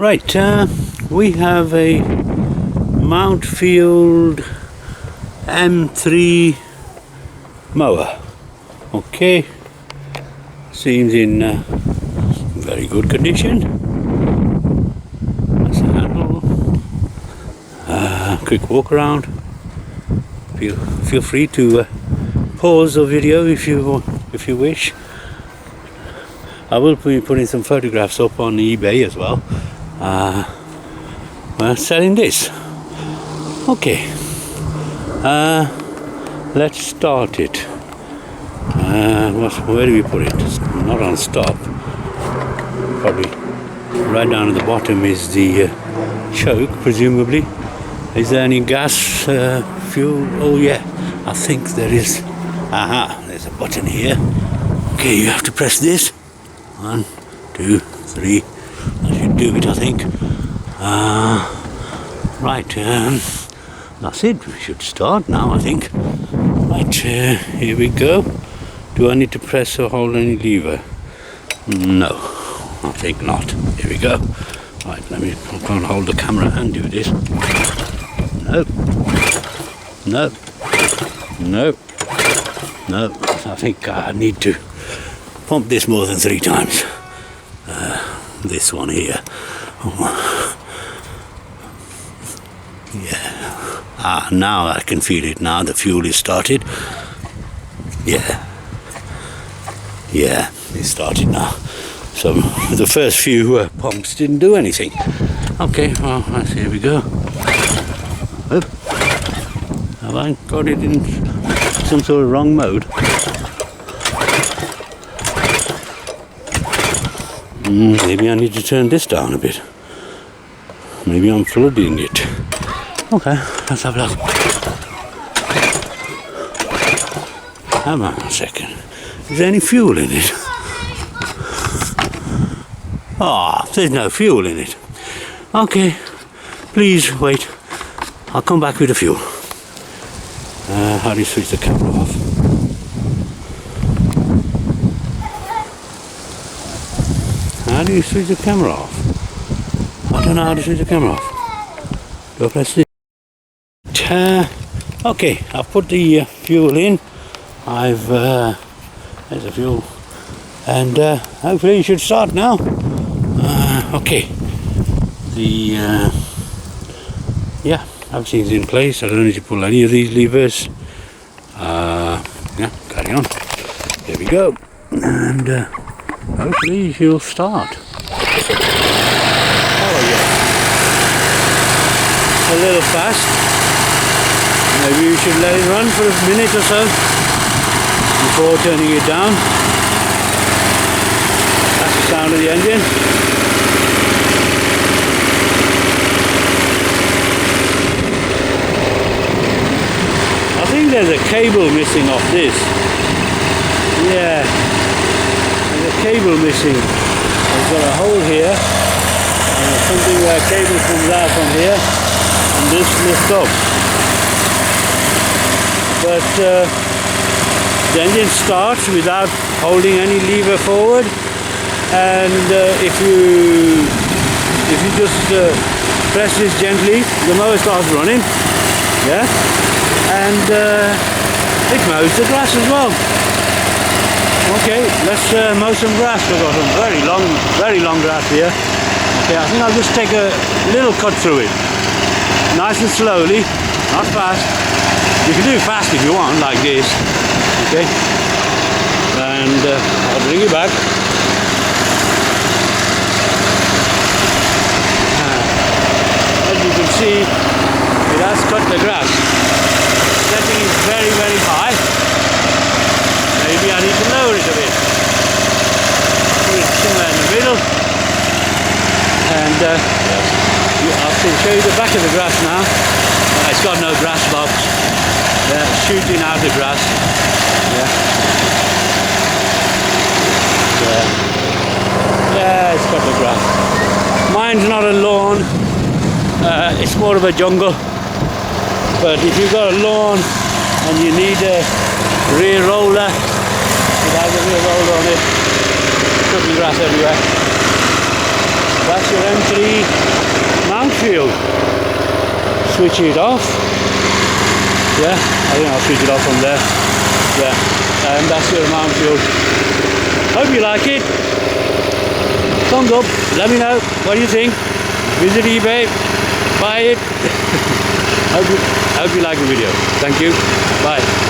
Right, we have a Mountfield M3 mower. Okay, seems in very good condition. That's the handle. Quick walk around. Feel free to pause the video if you wish. I will be putting some photographs up on eBay as well. We're selling this. Okay, let's start it. Where do we put it? It's not on stop. Probably right down at the bottom is the choke, presumably. Is there any gas, fuel? Oh yeah, I think there is. Aha, there's a button here. Okay, you have to press this. 1, 2, 3. That should do it, I think. Right, that's it. We should start now, I think. Right, here we go. Do I need to press or hold any lever? No, I think not. Here we go. Right, I can't hold the camera and do this. No. No. No. No. I think I need to pump this more than 3 times. This one here. Oh. Yeah. Now I can feel it now. The fuel is started. Yeah. Yeah, it started now. So the first few pumps didn't do anything. Okay, well, here we go. Oh. Have I got it in some sort of wrong mode? Maybe I need to turn this down a bit. Maybe I'm flooding it. Okay, let's have a look. Hang on a second. Is there any fuel in it? There's no fuel in it. Okay, please wait. I'll come back with the fuel. How do you switch the camera off? How do you switch the camera off? I don't know how to switch the camera off. Do I press this? Okay, I've put the fuel in. There's the fuel. And hopefully it should start now. Okay. Yeah, everything's in place. I don't need to pull any of these levers. Yeah, carry on. There we go. And hopefully she'll start. Oh yeah. A little fast. Maybe we should let it run for a minute or so before turning it down. That's the sound of the engine. I think there's a cable missing off this. Yeah. There's a cable missing. I've got a hole here, and there's something where a cable comes out from here, and this lifts up. But the engine starts without holding any lever forward, and if you just press this gently, the mower starts running. Yeah, and it mows the grass as well. Okay, let's mow some grass. We've got some very long grass here. Okay, I think I'll just take a little cut through it. Nice and slowly, not fast. You can do it fast if you want, like this. Okay? And I'll bring it back. As you can see, it has cut the grass. Setting is very high. Maybe I need to lower it a bit. Put it somewhere in the middle. And I can show you the back of the grass now. It's got no grass box. Shooting out the grass. Yeah, it's got the grass. Mine's not a lawn. It's more of a jungle. But if you've got a lawn and you need a rear roller, it has a rear roller on it. Cutting grass everywhere. That's your M3 Mountfield. Switch it off. Yeah, I think I'll switch it off from there. Yeah, and that's your Mountfield. Hope you like it. Thumbs up, let me know what do you think. Visit eBay, buy it. Hope you like the video. Thank you. Bye.